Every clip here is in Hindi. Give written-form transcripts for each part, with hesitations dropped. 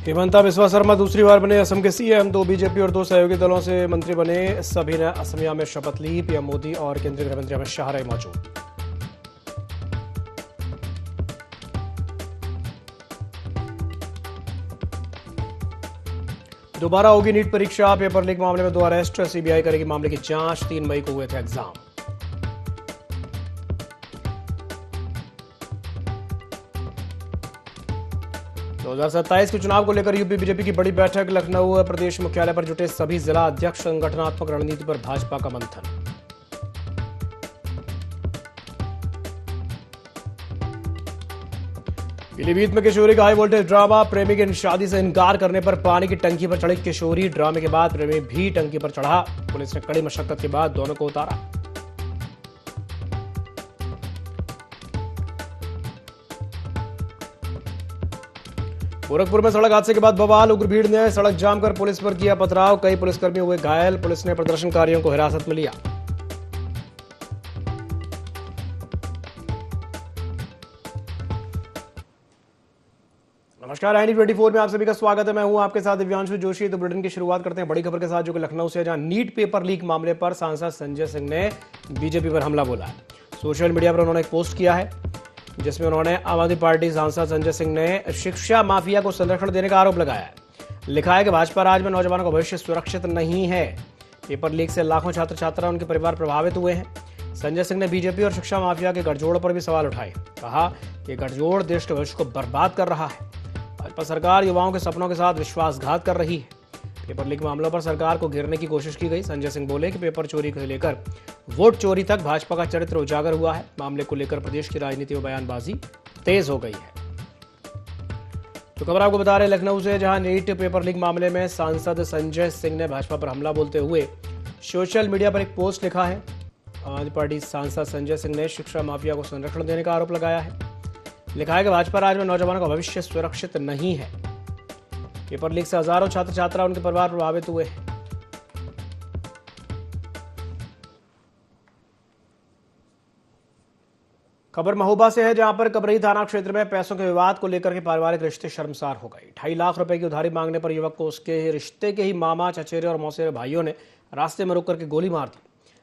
हिमंता बिस्वा शर्मा दूसरी बार बने असम के सीएम। 2 बीजेपी और 2 सहयोगी दलों से मंत्री बने। सभी ने असमिया में शपथ ली। पीएम मोदी और केंद्रीय गृह मंत्री अमित शाह रहे मौजूद। दोबारा होगी नीट परीक्षा। पेपर लीक मामले में 2 अरेस्ट। सीबीआई करेगी मामले की जांच। 3 मई को हुए थे एग्जाम। दो 2027 के चुनाव को लेकर यूपी बीजेपी की बड़ी बैठक। लखनऊ प्रदेश मुख्यालय पर जुटे सभी जिला अध्यक्ष। संगठनात्मक रणनीति पर भाजपा का मंथन। पीलीभीत में किशोरी का हाई वोल्टेज ड्रामा। प्रेमी की शादी से इनकार करने पर पानी की टंकी पर चढ़ी किशोरी। ड्रामे के बाद प्रेमी भी टंकी पर चढ़ा। पुलिस ने कड़ी मशक्कत के बाद दोनों को उतारा। गोरखपुर में सड़क हादसे के बाद बवाल। उग्र भीड़ ने सड़क जाम कर पुलिस पर किया पथराव। कई पुलिसकर्मी हुए घायल। पुलिस ने प्रदर्शनकारियों को हिरासत में लिया। नमस्कार, IND24 में आप सभी का स्वागत है। मैं हूं आपके साथ दिव्यांशु जोशी। तो बुलेटिन की शुरुआत करते हैं बड़ी खबर के साथ, जो कि लखनऊ से, जहां नीट पेपर लीक मामले पर सांसद संजय सिंह ने बीजेपी पर हमला बोला है। सोशल मीडिया पर उन्होंने एक पोस्ट किया है जिसमें उन्होंने आम आदमी पार्टी सांसद संजय सिंह ने शिक्षा माफिया को संरक्षण देने का आरोप लगाया है। लिखा है कि भाजपा राज में नौजवानों का भविष्य सुरक्षित नहीं है। पेपर लीक से लाखों छात्र छात्रा उनके परिवार प्रभावित हुए हैं। संजय सिंह ने बीजेपी और शिक्षा माफिया के गठजोड़ पर भी सवाल उठाए। कहा कि गठजोड़ देश के भविष्य को बर्बाद कर रहा है। भाजपा सरकार युवाओं के सपनों के साथ विश्वासघात कर रही है। पेपर लीक मामलों पर सरकार को घेरने की कोशिश की गई। संजय सिंह बोले कि पेपर चोरी को लेकर वोट चोरी तक भाजपा का चरित्र उजागर हुआ है। मामले को लेकर प्रदेश की राजनीति में बयानबाजी तेज हो गई है। तो खबर आपको बता रहे हैं लखनऊ से, जहां नीट पेपर लीक मामले में सांसद संजय सिंह ने भाजपा पर हमला बोलते हुए सोशल मीडिया पर एक पोस्ट लिखा है। आम आदमी पार्टी सांसद संजय सिंह ने शिक्षा माफिया को संरक्षण देने का आरोप लगाया है। लिखा है कि भाजपा राज में नौजवानों का भविष्य सुरक्षित नहीं है। पेपर लीक से हजारों छात्र छात्रा उनके परिवार प्रभावित हुए हैं। खबर महोबा से है, जहां पर कबरई थाना क्षेत्र में पैसों के विवाद को लेकर के पारिवारिक रिश्ते शर्मसार हो गए। 2.5 लाख रुपए की उधारी मांगने पर युवक को उसके रिश्ते के ही मामा, चचेरे और मौसेरे भाइयों ने रास्ते में रोक करके गोली मार दी।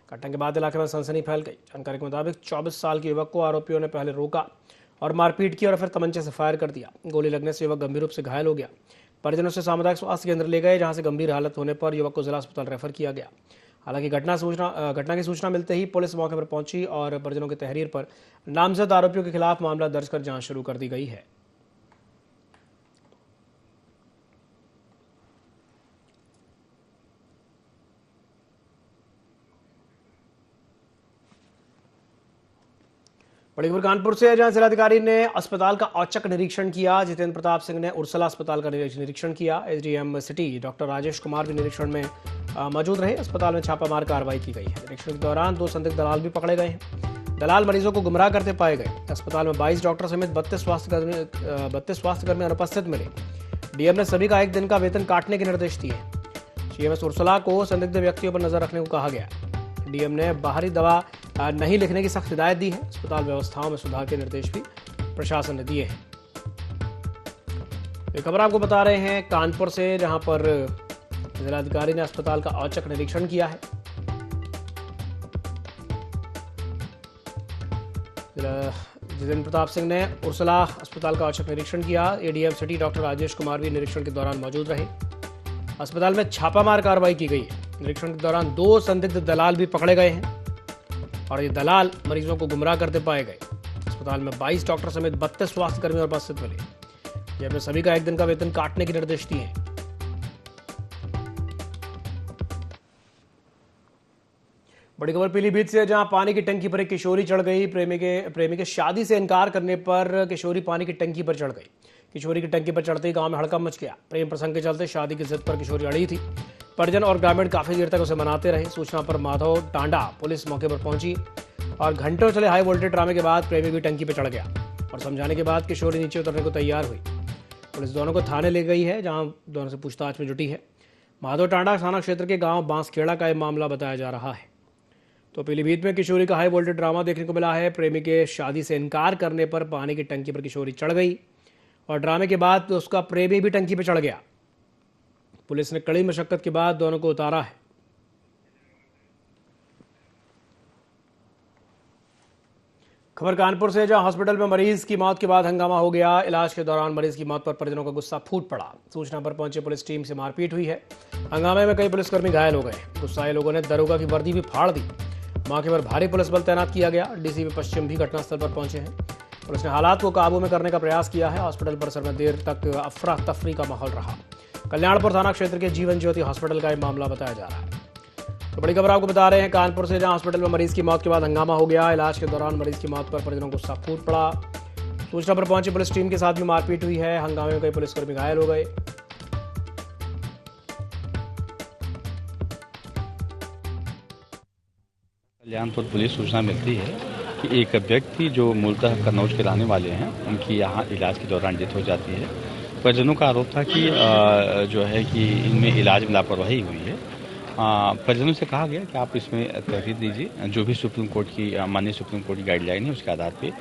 घटना के बाद इलाके में सनसनी फैल गई। जानकारी के मुताबिक 24 साल के युवक को आरोपियों ने पहले रोका और मारपीट की और फिर तमंचे से फायर कर दिया। गोली लगने से युवक गंभीर रूप से घायल हो गया। परिजनों से सामुदायिक स्वास्थ्य केंद्र ले गए, जहां से गंभीर हालत होने पर युवक को जिला अस्पताल रेफर किया गया। हालांकि घटना की सूचना मिलते ही पुलिस मौके पर पहुंची और परिजनों की तहरीर पर नामजद आरोपियों के खिलाफ मामला दर्ज कर जांच शुरू कर दी गई है। बड़ी खबर कानपुर से है, जहां जिलाधिकारी ने अस्पताल का औचक निरीक्षण किया। जितेंद्र प्रताप सिंह ने उर्सला अस्पताल का निरीक्षण किया। SDM city doctor Rajesh Kumar भी निरीक्षण में मौजूद रहे। अस्पताल में छापामार कार्रवाई की गई है। निरीक्षण के दौरान 2 संदिग्ध दलाल भी पकड़े गए हैं। दलाल मरीजों को गुमराह करते पाए गए। अस्पताल में 22 डॉक्टर समेत 32 स्वास्थ्यकर्मी अनुपस्थित मिले। DM ने सभी का 1 दिन का वेतन काटने के निर्देश दिए। CMS उर्सला को संदिग्ध व्यक्तियों पर नजर रखने को कहा गया। DM ने बाहरी दवा नहीं लिखने की सख्त हिदायत दी है। अस्पताल व्यवस्थाओं में सुधार के निर्देश भी प्रशासन ने दिए हैं। ये खबर आपको बता रहे हैं कानपुर से, जहां पर जिलाधिकारी ने अस्पताल का औचक निरीक्षण किया है। जितेंद्र प्रताप सिंह ने उर्सला अस्पताल का औचक निरीक्षण किया। ADM city doctor Rajesh Kumar भी निरीक्षण के दौरान मौजूद रहे। अस्पताल में छापामार कार्रवाई की गई है। निरीक्षण के दौरान 2 संदिग्ध दलाल भी पकड़े गए हैं और ये दलाल मरीजों को गुमराह करते पाए गए। अस्पताल में 22 डॉक्टर समेत 32 स्वास्थ्यकर्मी और उपस्थित मिले। ये अपने सभी का 1 दिन का वेतन काटने के निर्देश दिए हैं। बड़ी खबर पीलीभीत से, जहां पानी की टंकी पर एक किशोरी चढ़ गई। प्रेमी के शादी से इनकार करने पर किशोरी पानी की टंकी पर चढ़ गई। किशोरी की टंकी पर चढ़ते ही गांव में हड़कंप मच गया। प्रेम प्रसंग के चलते शादी की जिद पर किशोरी अड़ी थी। परिजन और ग्रामीण काफी देर तक उसे मनाते रहे। सूचना पर माधव टांडा पुलिस मौके पर पहुंची और घंटों चले हाई वोल्टेज ड्रामे के बाद प्रेमी की टंकी पर चढ़ गया और समझाने के बाद किशोरी नीचे उतरने को तैयार हुई। पुलिस दोनों को थाने ले गई है, जहां दोनों से पूछताछ में जुटी है। माधव टांडा थाना क्षेत्र के गांव बांसखेड़ा का यह मामला बताया जा रहा है। तो पीलीभीत में किशोरी का हाई वोल्टेज ड्रामा देखने को मिला है। प्रेमी के शादी से इनकार करने पर पानी की टंकी पर किशोरी चढ़ गई और ड्रामे के बाद उसका प्रेमी भी टंकी पर चढ़ गया। पुलिस ने कड़ी मशक्कत के बाद दोनों को उतारा है। खबर कानपुर से, जहां हॉस्पिटल में मरीज की मौत के बाद हंगामा हो गया। इलाज के दौरान मरीज की मौत पर परिजनों का गुस्सा फूट पड़ा। सूचना पर पहुंचे पुलिस टीम से मारपीट हुई है। हंगामे में कई पुलिसकर्मी घायल हो गए। गुस्साए लोगों ने दरोगा की वर्दी भी फाड़ दी। मौके पर भारी पुलिस बल तैनात किया गया। डीसीपी पश्चिम भी घटनास्थल पर पहुंचे हैं। पुलिस ने हालात को काबू में करने का प्रयास किया है। हॉस्पिटल परिसर में देर तक अफरा तफरी का माहौल रहा। कल्याणपुर थाना क्षेत्र के जीवन ज्योति हॉस्पिटल का यह मामला बताया जा रहा है। तो बड़ी खबर आपको बता रहे हैं कानपुर से, जहां हॉस्पिटल में मरीज की मौत के बाद हंगामा हो गया। इलाज के दौरान मरीज की मौत पर परिजनों को गुस्सा फूट पड़ा। सूचना पर पहुंची पुलिस टीम के साथ भी मारपीट हुई है। हंगामे में कई पुलिसकर्मी घायल हो गए। कल्याणपुर पुलिस सूचना मिलती है कि एक व्यक्ति जो मूलतः कन्नौज के रहने वाले हैं, उनकी यहाँ इलाज के दौरान डेथ हो जाती है। परिजनों का आरोप था कि जो है कि इनमें इलाज में लापरवाही हुई है। परिजनों से कहा गया कि आप इसमें तहरीर दीजिए। जो भी सुप्रीम कोर्ट की माननीय सुप्रीम कोर्ट की गाइडलाइन है, उसके आधार पे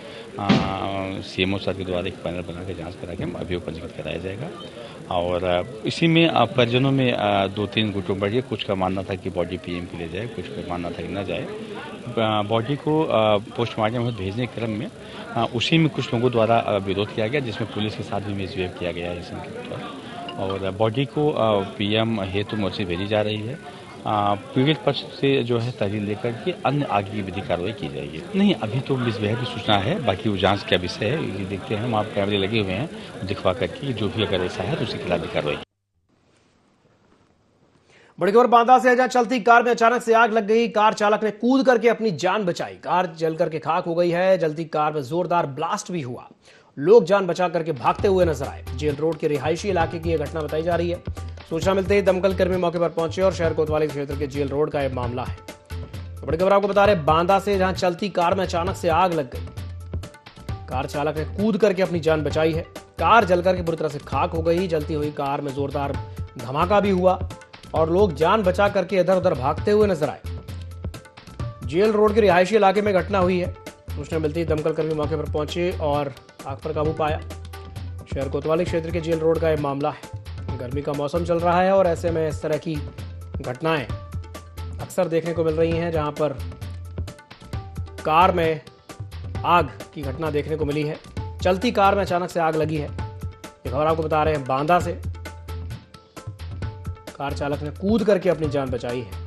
सीएमओ सर के द्वारा एक पैनल बना के जांच करा के अभियोग पंजीकृत कराया जाएगा। और इसी में परिजनों में 2-3 गुटों बढ़ी। कुछ का मानना था कि बॉडी पीएम के लिए जाए, कुछ का मानना था कि न जाए। बॉडी को पोस्टमार्टम भेजने के क्रम में उसी में कुछ लोगों द्वारा विरोध किया गया, जिसमें पुलिस के साथ भी मिसबिहेव किया गया है इस और बॉडी को पीएम हेतु मोर्चे भेजी जा रही है। पीड़ित पक्ष से जो है तहरीर लेकर के अन्य आगे की विधिक कार्रवाई की जाएगी। नहीं, अभी तो मिसबिहेव की सूचना है, बाकी वो जांच का विषय है, ये देखते हैं। वहाँ कैमरे लगे हुए हैं, दिखवा करके जो भी अगर ऐसा है तो उसके खिलाफ भी कार्रवाई। बड़ी खबर बांदा से, जहां चलती कार में अचानक से आग लग गई। कार चालक ने कूद करके अपनी जान बचाई। कार जल करके खाक हो गई है। जलती कार में जोरदार ब्लास्ट भी हुआ। लोग जान बचा करके भागते हुए नजर आए। जेल रोड के रिहायशी इलाके की यह घटना बताई जा रही है। सूचना मिलते ही दमकल कर्मी मौके पर पहुंचे और शहर कोतवाली क्षेत्र के जेल रोड का यह मामला है। तो बड़ी खबर आपको बता रहे बांदा से, जहां चलती कार में अचानक से आग लग गई। कार चालक ने कूद करके अपनी जान बचाई है। कार जल करके बुरी तरह से खाक हो गई। जलती हुई कार में जोरदार धमाका भी हुआ और लोग जान बचा करके इधर उधर भागते हुए नजर आए। जेल रोड के रिहायशी इलाके में घटना हुई है। सूचना मिलती ही दमकल कर्मी मौके पर पहुंचे और आग पर काबू पाया। शहर कोतवाली क्षेत्र के जेल रोड का यह मामला है। गर्मी का मौसम चल रहा है और ऐसे में इस तरह की घटनाएं अक्सर देखने को मिल रही हैं, जहां पर कार में आग की घटना देखने को मिली है। चलती कार में अचानक से आग लगी है। ये खबर आपको बता रहे हैं बांदा से। कार चालक ने कूद करके अपनी जान बचाई है।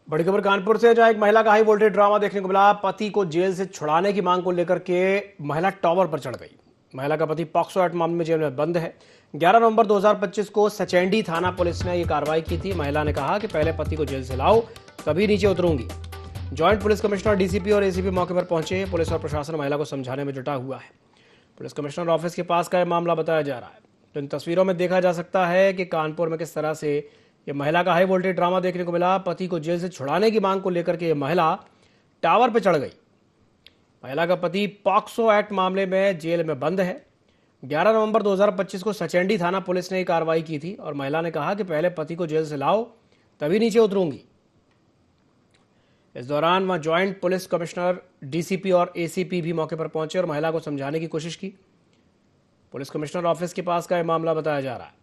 बड़ी खबर कानपुर से, जहां एक महिला का हाई वोल्टेज ड्रामा देखने को मिला। पति को जेल से छुड़ाने की मांग को लेकर के महिला टॉवर पर चढ़ गई। महिला का पति पॉक्सो एक्ट मामले में जेल में बंद है। 11 नवंबर 2025 को सचेंडी थाना पुलिस ने यह कार्रवाई की थी। महिला ने कहा कि पहले पति को जेल से लाओ, तभी नीचे उतरूंगी। ज्वाइंट पुलिस कमिश्नर, डीसीपी और एसीपी मौके पर पहुंचे। पुलिस और प्रशासन महिला को समझाने में जुटा हुआ है। पुलिस कमिश्नर ऑफिस के पास का यह मामला बताया जा रहा है। तो इन तस्वीरों में देखा जा सकता है कि कानपुर में किस तरह से ये महिला का हाई वोल्टेज ड्रामा देखने को मिला। पति को जेल से छुड़ाने की मांग को लेकर के ये महिला टावर पर चढ़ गई। महिला का पति पॉक्सो एक्ट मामले में जेल में बंद है। 11 नवंबर 2025 को सचेंडी थाना पुलिस ने कार्रवाई की थी और महिला ने कहा कि पहले पति को जेल से लाओ, तभी नीचे उतरूंगी। इस दौरान वहां ज्वाइंट पुलिस कमिश्नर, डीसीपी और एसीपी भी मौके पर पहुंचे और महिला को समझाने की कोशिश की। पुलिस कमिश्नर ऑफिस के पास का यह मामला बताया जा रहा है।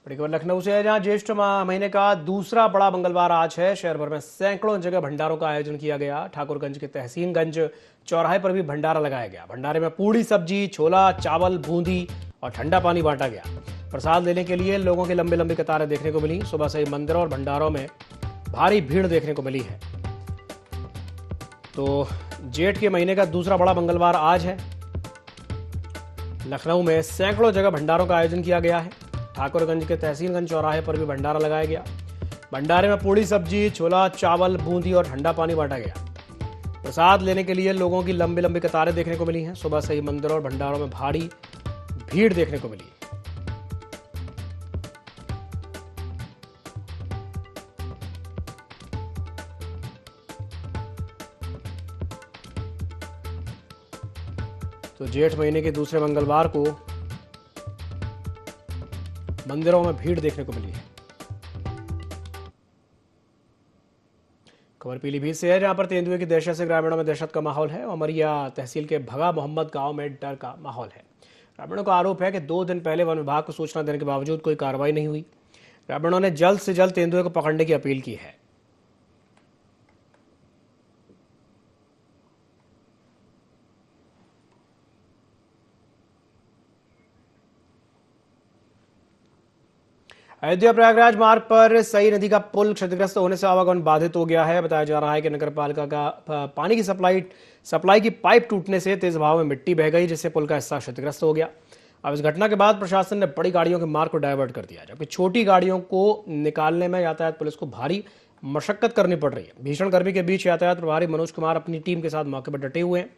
बड़ी खबर लखनऊ से है, जहां ज्येष्ठ महीने का दूसरा बड़ा मंगलवार आज है। शहर भर में सैकड़ों जगह भंडारों का आयोजन किया गया। ठाकुरगंज के तहसीनगंज चौराहे पर भी भंडारा लगाया गया। भंडारे में पूड़ी, सब्जी, छोला, चावल, बूंदी और ठंडा पानी बांटा गया। प्रसाद लेने के लिए लोगों की लंबी लंबी कतारें देखने को मिली। सुबह से ही मंदिरों और भंडारों में भारी भीड़ देखने को मिली है। तो जेठ के महीने का दूसरा बड़ा मंगलवार आज है। लखनऊ में सैकड़ों जगह भंडारों का आयोजन किया गया है। ठाकुरगंज के तहसीनगंज चौराहे पर भी भंडारा लगाया गया। भंडारे में पूड़ी, सब्जी, छोला, चावल, बूंदी और ठंडा पानी बांटा गया। प्रसाद लेने के लिए लोगों की लंबी लंबी कतारें देखने को मिली हैं। सुबह से ही मंदिरों और भंडारों में भारी भीड़ देखने को मिली। तो जेठ महीने के दूसरे मंगलवार को मंदिरों में भीड़ देखने को मिली है। खबर पीलीभीत से है, जहां पर तेंदुए की दहशत से ग्रामीणों में दहशत का माहौल है। अमरिया तहसील के भगा मोहम्मद गांव में डर का माहौल है। ग्रामीणों का आरोप है कि 2 दिन पहले वन विभाग को सूचना देने के बावजूद कोई कार्रवाई नहीं हुई। ग्रामीणों ने जल्द से जल्द तेंदुए को पकड़ने की अपील की है। अयोध्या प्रयागराज मार्ग पर सई नदी का पुल क्षतिग्रस्त होने से आवागमन बाधित हो गया है। बताया जा रहा है कि नगर पालिका का पानी की सप्लाई की पाइप टूटने से तेज बहाव में मिट्टी बह गई, जिससे पुल का हिस्सा क्षतिग्रस्त हो गया। अब इस घटना के बाद प्रशासन ने बड़ी गाड़ियों के मार्ग को डायवर्ट कर दिया, जबकि छोटी गाड़ियों को निकालने में यातायात पुलिस को भारी मशक्कत करनी पड़ रही है। भीषण गर्मी के बीच यातायात प्रभारी मनोज कुमार अपनी टीम के साथ मौके पर डटे हुए हैं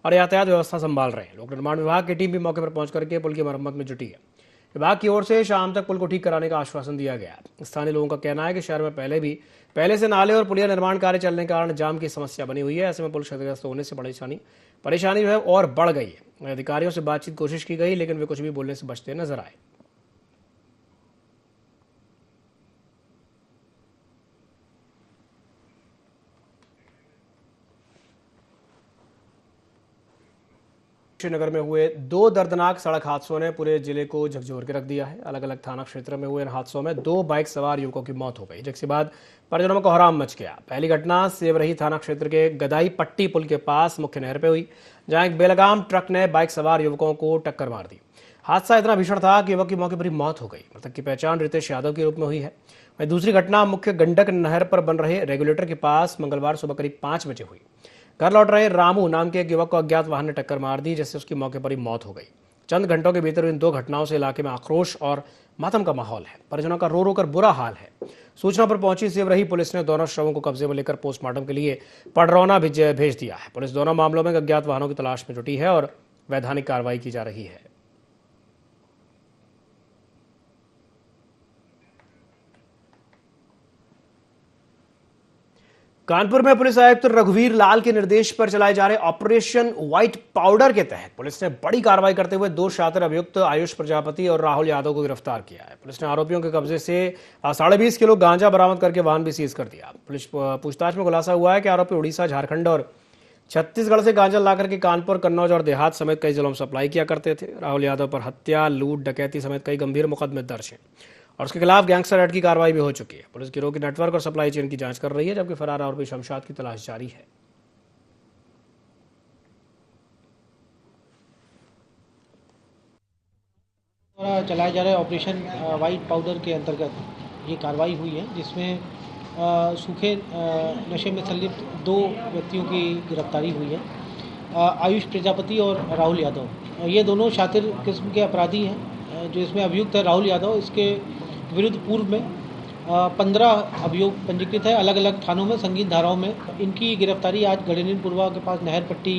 और यातायात व्यवस्था संभाल रहे हैं। लोक निर्माण विभाग की टीम भी मौके पर पहुंच करके पुल की मरम्मत में जुटी है। विभाग की ओर से शाम तक पुल को ठीक कराने का आश्वासन दिया गया है। स्थानीय लोगों का कहना है कि शहर में पहले से नाले और पुलिया निर्माण कार्य चलने के कारण जाम की समस्या बनी हुई है। ऐसे में पुल क्षतिग्रस्त होने से परेशानी जो है और बढ़ गई है। अधिकारियों से बातचीत कोशिश की गई, लेकिन वे कुछ भी बोलने से बचते नजर आए। श्रीनगर में हुए 2 दर्दनाक सड़क हादसों ने पूरे जिले को झकझोर के रख दिया है। अलग अलग थाना क्षेत्र में हुए इन हादसों में 2 बाइक सवार युवकों की मौत हो गई, जिसके बाद परिजनों में कोहराम मच गया। पहली घटना सेवरही थाना क्षेत्र के गदाई पट्टी पुल के पास मुख्य नहर पर हुई, जहां एक बेलगाम ट्रक ने बाइक सवार युवकों को टक्कर मार दी। हादसा इतना भीषण था कि युवक की मौके पर ही मौत हो गई। मृतक की पहचान रितेश यादव के रूप में हुई है। वहीं दूसरी घटना मुख्य गंडक नहर पर बन रहे रेगुलेटर के पास मंगलवार सुबह करीब 5 बजे हुई। घर लौट रहे रामू नाम के एक युवक को अज्ञात वाहन ने टक्कर मार दी, जिससे उसकी मौके पर ही मौत हो गई। चंद घंटों के भीतर इन 2 घटनाओं से इलाके में आक्रोश और मातम का माहौल है। परिजनों का रो रो कर बुरा हाल है। सूचना पर पहुंची सेवरही पुलिस ने दोनों शवों को कब्जे में लेकर पोस्टमार्टम के लिए पडरौना भेज दिया है। पुलिस दोनों मामलों में अज्ञात वाहनों की तलाश में जुटी है और वैधानिक कार्रवाई की जा रही है। कानपुर में पुलिस आयुक्त रघुवीर लाल के निर्देश पर चलाए जा रहे ऑपरेशन व्हाइट पाउडर के तहत पुलिस ने बड़ी कार्रवाई करते हुए 2 शातिर अभियुक्त आयुष प्रजापति और राहुल यादव को गिरफ्तार किया है। पुलिस ने आरोपियों के कब्जे से 20.5 किलो गांजा बरामद करके वाहन भी सीज कर दिया। पुलिस पूछताछ में खुलासा हुआ है कि आरोपी उड़ीसा, झारखंड और छत्तीसगढ़ से गांजा लाकर के कानपुर, कन्नौज और देहात समेत कई जिलों में सप्लाई किया करते थे। राहुल यादव पर हत्या, लूट, डकैती समेत कई गंभीर मुकदमे दर्ज हैं और उसके खिलाफ गैंगस्टर एक्ट की कार्रवाई भी हो चुकी है। पुलिस गिरोह के नेटवर्क और सप्लाई चेन की जांच कर रही है, जबकि फरार आरोपी शमशाद की तलाश जारी है। द्वारा चलाए जा रहे ऑपरेशन वाइट पाउडर के अंतर्गत ये कार्रवाई हुई है, जिसमें सूखे नशे में संलिप्त 2 व्यक्तियों की गिरफ्तारी हुई है। आयुष प्रजापति और राहुल यादव, ये दोनों शातिर किस्म के अपराधी हैं। जो इसमें अभियुक्त है राहुल यादव, इसके विरुद्ध पूर्व में 15 अभियोग पंजीकृत है अलग अलग थानों में संगीन धाराओं में। इनकी गिरफ्तारी आज गढ़ीपुरवा के पास नहर पट्टी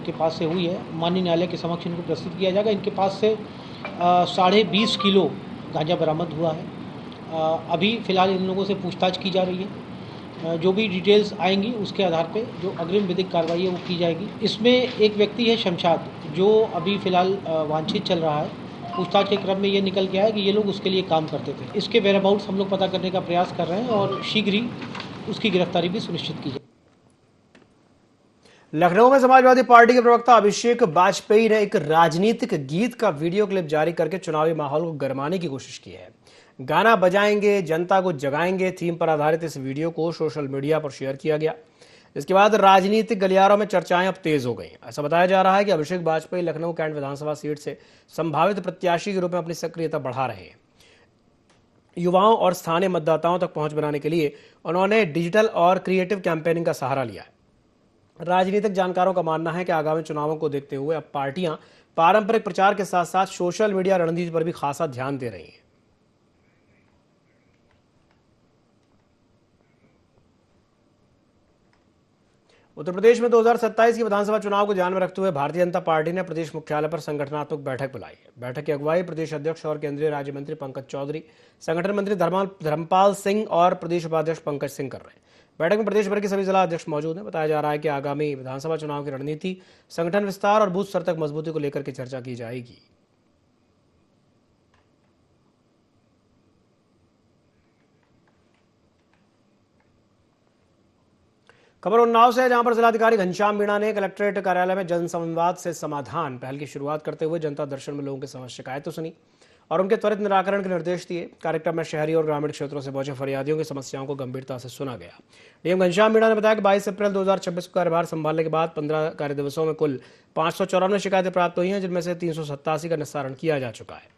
के पास से हुई है। माननीय न्यायालय के समक्ष इनको प्रस्तुत किया जाएगा। इनके पास से 20.5 किलो गांजा बरामद हुआ है। अभी फिलहाल इन लोगों से पूछताछ की जा रही है। जो भी डिटेल्स आएंगी उसके आधार पे जो अग्रिम विधिक कार्रवाई है वो की जाएगी। इसमें एक व्यक्ति है शमशाद, जो अभी फिलहाल वांछित चल रहा है। पूछताछ के क्रम में ये निकल के आया कि ये लोग उसके लिए काम करते थे। इसके वेयरअबाउट्स हम लोग पता करने का प्रयास कर रहे हैं और शीघ्र ही उसकी गिरफ्तारी भी सुनिश्चित की जाए। लखनऊ में समाजवादी पार्टी के प्रवक्ता अभिषेक वाजपेयी ने एक राजनीतिक गीत का वीडियो क्लिप जारी करके चुनावी माहौल को गरमाने की कोशिश की है। गाना बजाएंगे, जनता को जगाएंगे थीम पर आधारित इस वीडियो को सोशल मीडिया पर शेयर किया गया। इसके बाद राजनीतिक गलियारों में चर्चाएं अब तेज हो गई। ऐसा बताया जा रहा है कि अभिषेक वाजपेयी लखनऊ कैंट विधानसभा सीट से संभावित प्रत्याशी के रूप में अपनी सक्रियता बढ़ा रहे हैं। युवाओं और स्थानीय मतदाताओं तक पहुंच बनाने के लिए उन्होंने डिजिटल और क्रिएटिव कैंपेनिंग का सहारा लिया है। राजनीतिक जानकारों का मानना है कि आगामी चुनावों को देखते हुए अब पार्टियां पारंपरिक प्रचार के साथ साथ सोशल मीडिया रणनीति पर भी खासा ध्यान दे रही हैं। उत्तर प्रदेश में 2027 की विधानसभा चुनाव को ध्यान में रखते हुए भारतीय जनता पार्टी ने प्रदेश मुख्यालय पर संगठनात्मक बैठक बुलाई है। बैठक की अगुवाई प्रदेश अध्यक्ष और केंद्रीय राज्य मंत्री पंकज चौधरी, संगठन मंत्री धर्मपाल सिंह और प्रदेश उपाध्यक्ष पंकज सिंह कर रहे हैं। बैठक में प्रदेश भर के सभी जिला अध्यक्ष मौजूद हैं। बताया जा रहा है कि आगामी विधानसभा चुनाव की रणनीति, संगठन विस्तार और बूथ स्तर तक मजबूती को लेकर के चर्चा की जाएगी। खबर उन्नाव से है, जहां पर जिलाधिकारी घनश्याम मीणा ने कलेक्ट्रेट कार्यालय में जन संवाद से समाधान पहल की शुरुआत करते हुए जनता दर्शन में लोगों की समस्या शिकायतें सुनी और उनके त्वरित निराकरण के निर्देश दिए। कार्यक्रम में शहरी और ग्रामीण क्षेत्रों से पहुंचे फरियादियों की समस्याओं को गंभीरता से सुना गया। डीएम घनश्याम मीणा ने बताया कि 22 अप्रैल 2026 को कार्यभार संभालने के बाद 15 कार्य दिवसों में कुल 594 शिकायतें प्राप्त हुई हैं, जिनमें से 387 का निस्तारण किया जा चुका है।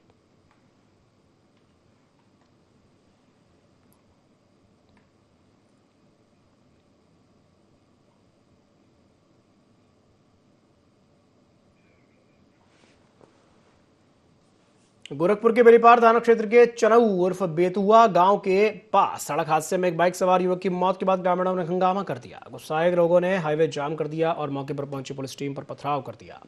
गोरखपुर के बेलीपार थाना क्षेत्र के चनऊ उर्फ बेतुआ गांव के पास सड़क हादसे में एक बाइक सवार युवक की मौत के बाद ग्रामीणों ने हंगामा कर दिया। गुस्साए लोगों ने हाईवे जाम कर दिया और मौके पर पहुंची पुलिस टीम पर पथराव कर दिया।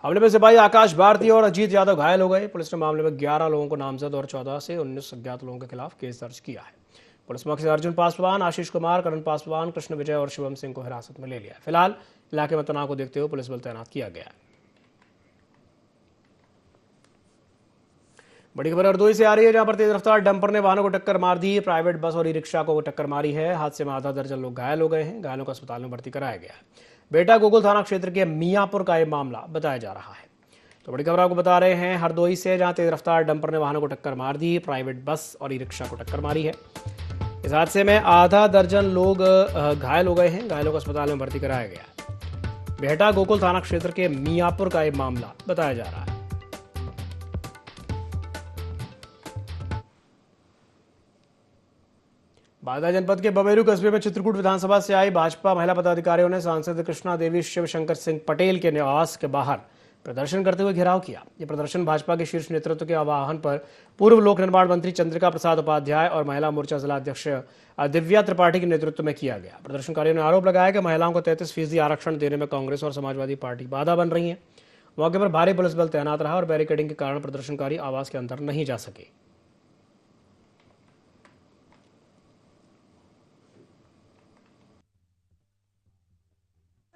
हमले में सिपाही आकाश भारती और अजीत यादव घायल हो गए। पुलिस ने मामले में 11 लोगों को नामजद और 14 से 19 अज्ञात लोगों के खिलाफ केस दर्ज किया है। पुलिस मौके से अर्जुन पासवान, आशीष कुमार, करण पासवान, कृष्ण विजय और शिवम सिंह को हिरासत में ले लिया। फिलहाल इलाके में तनाव को देखते हुए पुलिस बल तैनात किया गया है। बड़ी खबर हरदोई से आ रही है, जहां पर तेज रफ्तार डंपर ने वाहनों को टक्कर मार दी। प्राइवेट बस और ई रिक्शा को टक्कर मारी है। हादसे में आधा दर्जन लोग घायल हो गए हैं। घायलों को अस्पताल में भर्ती कराया गया है। बेटा गोकुल थाना क्षेत्र के मियापुर का यह मामला बताया जा रहा है। तो बड़ी खबर आपको बता रहे हैं हरदोई से, जहां तेज रफ्तार डंपर ने वाहनों को टक्कर मार दी। प्राइवेट बस और ई रिक्शा को टक्कर मारी है। इस हादसे में आधा दर्जन लोग घायल हो गए हैं। घायलों को अस्पताल में भर्ती कराया गया है। बेटा गोकुल थाना क्षेत्र के मियापुर का यह मामला बताया जा रहा है। बांदा जनपद के बबेरू कस्बे में चित्रकूट विधानसभा से आई भाजपा महिला पदाधिकारियों ने सांसद कृष्णा देवी शिवशंकर सिंह पटेल के निवास के बाहर प्रदर्शन करते हुए घेराव किया। यह प्रदर्शन भाजपा के शीर्ष नेतृत्व के आह्वान पर पूर्व लोक निर्माण मंत्री चंद्रिका प्रसाद उपाध्याय और महिला मोर्चा जिला अध्यक्ष दिव्या त्रिपाठी के नेतृत्व में किया गया। प्रदर्शनकारियों ने आरोप लगाया कि महिलाओं को 33% आरक्षण देने में कांग्रेस और समाजवादी पार्टी बाधा बन रही है। मौके पर भारी पुलिस बल तैनात रहा और बैरिकेडिंग के कारण प्रदर्शनकारी आवास के अंदर नहीं जा सके।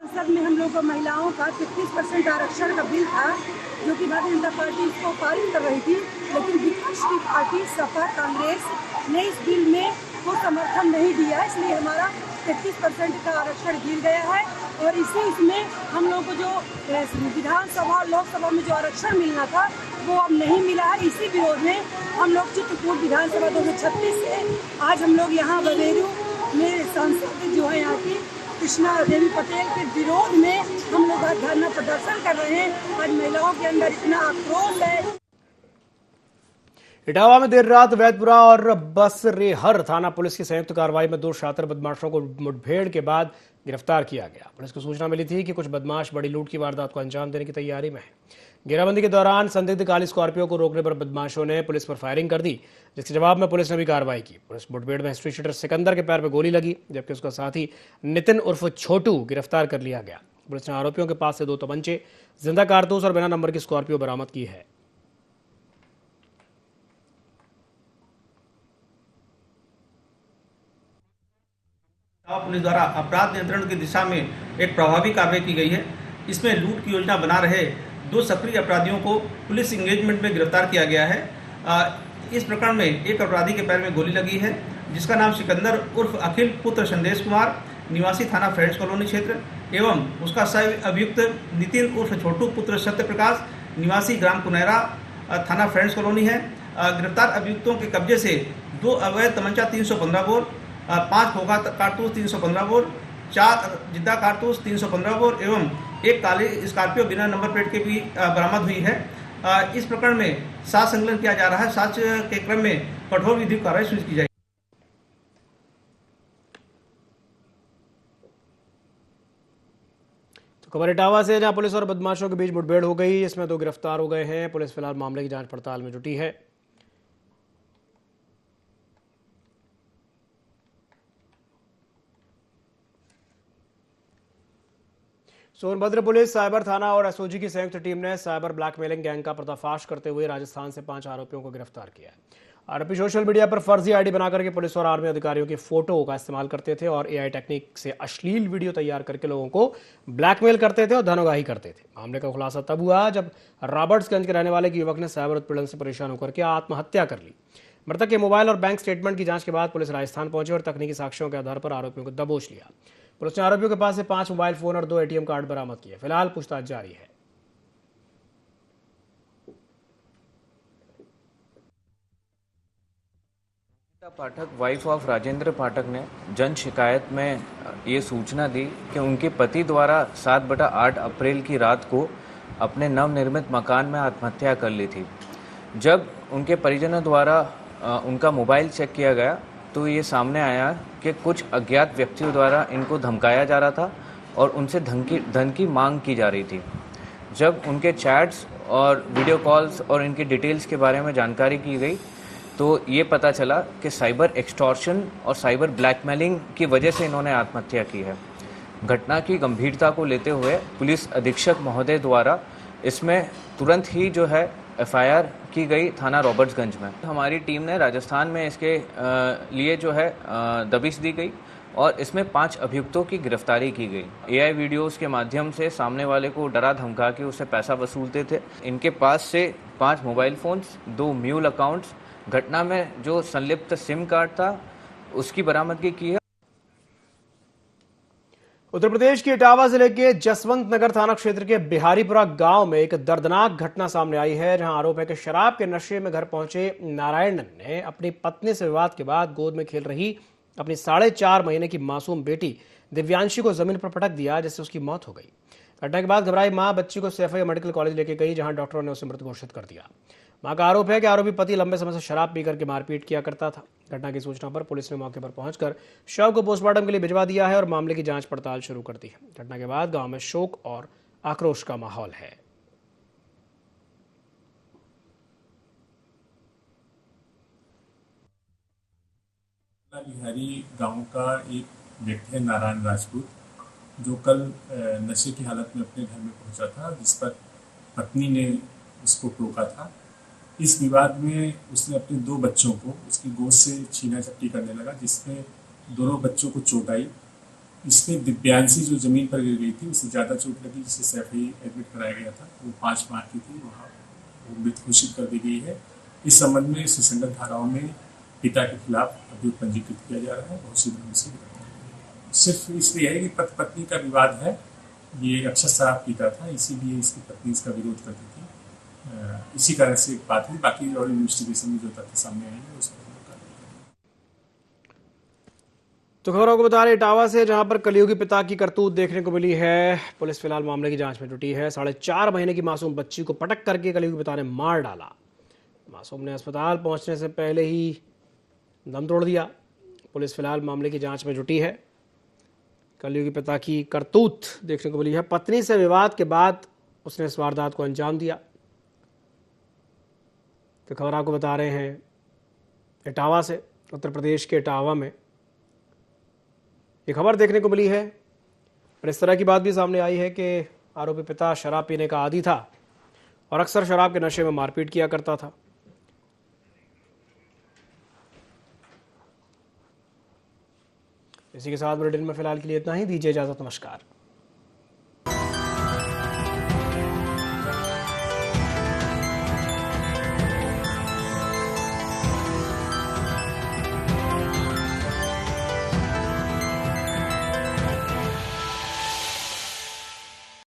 संसद में हम लोग महिलाओं का 33% आरक्षण का बिल था, जो कि भारतीय जनता पार्टी इसको पारित कर रही थी, लेकिन विपक्ष की पार्टी सपा कांग्रेस ने इस बिल में को समर्थन नहीं दिया। इसलिए हमारा 33% का आरक्षण गिर गया है और इसमें हम लोग को जो विधानसभा और लोकसभा में जो आरक्षण मिलना था वो अब नहीं मिला है। इसी विरोध में हम लोग चित्रकूट विधानसभा 236 से आज हम लोग यहाँ बबेरू में सांसद जो है यहाँ की कृष्णा देवी पटेल के विरोध में हम लोग आज धरना प्रदर्शन कर रहे हैं। आज महिलाओं के अंदर इतना आक्रोश है। इटावा में देर रात वैदपुरा और बसरेहर थाना पुलिस की संयुक्त कार्रवाई में 2 शातिर बदमाशों को मुठभेड़ के बाद गिरफ्तार किया गया। पुलिस को सूचना मिली थी कि कुछ बदमाश बड़ी लूट की वारदात को अंजाम देने की तैयारी में है। घेराबंदी के दौरान संदिग्ध काली स्कॉर्पियो को रोकने पर बदमाशों ने पुलिस पर फायरिंग कर दी, जिसके जवाब में पुलिस ने भी कार्रवाई की। पुलिस मुठभेड़ में हिस्ट्री शीटर सिकंदर के पैर में गोली लगी, जबकि उसका साथी नितिन उर्फ छोटू गिरफ्तार कर लिया गया। पुलिस ने आरोपियों के पास से 2 तमंचे, जिंदा कारतूस और बिना नंबर की स्कॉर्पियो बरामद की है। पुलिस द्वारा अपराध नियंत्रण की दिशा में एक प्रभावी कार्रवाई की गई है। इसमें लूट की योजना बना रहे 2 सक्रिय अपराधियों को पुलिस इंगेजमेंट में गिरफ्तार किया गया है। इस प्रकरण में एक अपराधी के पैर में गोली लगी है, जिसका नाम सिकंदर उर्फ अखिल पुत्र संदेश कुमार निवासी थाना फ्रेंड्स कॉलोनी क्षेत्र एवं उसका सह अभियुक्त नितिन उर्फ छोटू पुत्र सत्य प्रकाश निवासी ग्राम कुनैरा थाना फ्रेंड्स कॉलोनी है। गिरफ्तार अभियुक्तों के कब्जे से 2 अवैध तमंचा 315 बोर, 5 खोखा कारतूस 315 बोर, 4 जिद्दा कारतूस 315 बोर एवं एक काली स्कॉर्पियो बिना नंबर प्लेट के भी बरामद हुई है। इस प्रकरण में साक्ष्य संकलन किया जा रहा है। साक्ष्य के क्रम में कठोर विधिक कार्रवाई सुनिश्चित की जाएगी। तो खबर इटावा से, जहां पुलिस और बदमाशों के बीच मुठभेड़ हो गई। इसमें 2 गिरफ्तार हो गए हैं। पुलिस फिलहाल मामले की जांच पड़ताल में जुटी है। सोनभद्र पुलिस, साइबर थाना और एसओजी की संयुक्त टीम ने साइबर ब्लैकमेलिंग गैंग का पर्दाफाश करते हुए राजस्थान से 5 आरोपियों को गिरफ्तार किया है। आरोपी सोशल मीडिया पर फर्जी आईडी बनाकर के पुलिस और आर्मी अधिकारियों की फोटो का इस्तेमाल करते थे और एआई टेक्निक से अश्लील वीडियो तैयार करके लोगों को ब्लैकमेल करते थे और धन उगाही करते थे। मामले का खुलासा तब हुआ जब रॉबर्ट्सगंज के रहने वाले एक युवक ने साइबर उत्पीड़न से परेशान होकर के आत्महत्या कर ली। मृतक के मोबाइल और बैंक स्टेटमेंट की जांच के बाद पुलिस राजस्थान पहुंची और तकनीकी साक्ष्यों के आधार पर आरोपियों को दबोच लिया। पुलिस ने आरोपियों के पास से 5 मोबाइल फोन और 2 एटीएम कार्ड बरामद किए। फिलहाल पूछताछ जारी है। पाठक वाइफ ऑफ राजेंद्र पाठक ने जन शिकायत में ये सूचना दी कि उनके पति द्वारा 7/8 अप्रैल की रात को अपने नवनिर्मित मकान में आत्महत्या कर ली थी। जब उनके परिजनों द्वारा उनका मोबाइल चेक किया गया तो ये सामने आया कि कुछ अज्ञात व्यक्तियों द्वारा इनको धमकाया जा रहा था और उनसे धन की मांग की जा रही थी। जब उनके चैट्स और वीडियो कॉल्स और इनकी डिटेल्स के बारे में जानकारी की गई तो ये पता चला कि साइबर एक्सटॉर्शन और साइबर ब्लैकमेलिंग की वजह से इन्होंने आत्महत्या की है। घटना की गंभीरता को लेते हुए पुलिस अधीक्षक महोदय द्वारा इसमें तुरंत ही जो है एफआईआर की गई थाना रॉबर्ट्सगंज में। हमारी टीम ने राजस्थान में इसके लिए जो है दबिश दी गई और इसमें 5 अभियुक्तों की गिरफ्तारी की गई। एआई वीडियोस के माध्यम से सामने वाले को डरा धमका के उससे पैसा वसूलते थे। इनके पास से 5 मोबाइल फ़ोन्स, 2 म्यूल अकाउंट्स, घटना में जो संलिप्त सिम कार्ड था उसकी बरामदगी की है। उत्तर प्रदेश के इटावा जिले के जसवंत नगर थाना क्षेत्र के बिहारीपुरा गांव में एक दर्दनाक घटना सामने आई है, जहां आरोप है कि शराब के नशे में घर पहुंचे नारायणन ने अपनी पत्नी से विवाद के बाद गोद में खेल रही अपनी 4.5 महीने की मासूम बेटी दिव्यांशी को जमीन पर पटक दिया, जिससे उसकी मौत हो गई। घटना के बाद घबराई मां बच्ची को सैफई मेडिकल कॉलेज लेके गई, जहां डॉक्टरों ने उसे मृत घोषित कर दिया। मां का आरोप है कि आरोपी पति लंबे समय से शराब पीकर के मारपीट किया करता था। घटना की सूचना पर पुलिस ने मौके पर पहुंचकर शव को पोस्टमार्टम के लिए भिजवा दिया है और मामले की जांच पड़ताल शुरू कर दी है। घटना के बाद गांव में शोक और आक्रोश का माहौल है। बिहारी गांव का एक व्यक्ति है नारायण राजपूत, जो कल नशे की हालत में अपने घर में पहुंचा था, जिस पर पत्नी ने उसको टोका था। इस विवाद में उसने अपने 2 बच्चों को उसकी गोद से छीना झपटी करने लगा, जिसमें दोनों बच्चों को चोट आई। इसमें दिव्यांशी जो जमीन पर गिर गई थी, उसे ज़्यादा चोट लगी, जिसे सैफई एडमिट कराया गया था। वो 5 माह की थी, वहाँ वो मृत घोषित कर दी गई है। इस संबंध में सुसंगत धाराओं में पिता के खिलाफ अभियोग पंजीकृत किया जा रहा है। बहुत शीघ्र उसे सिर्फ इसलिए है कि पति पत्नी का विवाद है। ये अक्सर शराब पीता था, इसीलिए इसकी पत्नी इसका विरोध करती थी। इसी कारण से बात हुई। बाकी और इन्वेस्टिगेशन में जो तथ्य सामने आएंगे उस पर तो खबरों को बता रहे इटावा से, जहां पर कलयुगी पिता की करतूत देखने को मिली है। पुलिस फिलहाल मामले की जांच में जुटी है। 4.5 महीने की मासूम बच्ची को पटक करके कलयुगी पिता ने मार डाला। मासूम ने अस्पताल पहुंचने से पहले ही दम तोड़ दिया। पुलिस फिलहाल मामले की जांच में जुटी है। कलयुगी पिता की करतूत देखने को मिली है। पत्नी से विवाद के बाद उसने इस वारदात को अंजाम दिया। तो खबर आपको बता रहे हैं इटावा से, उत्तर प्रदेश के इटावा में ये खबर देखने को मिली है। और इस तरह की बात भी सामने आई है कि आरोपी पिता शराब पीने का आदी था और अक्सर शराब के नशे में मारपीट किया करता था। इसी के साथ बुलेटिन में फिलहाल के लिए इतना ही। दीजिए इजाजत, नमस्कार।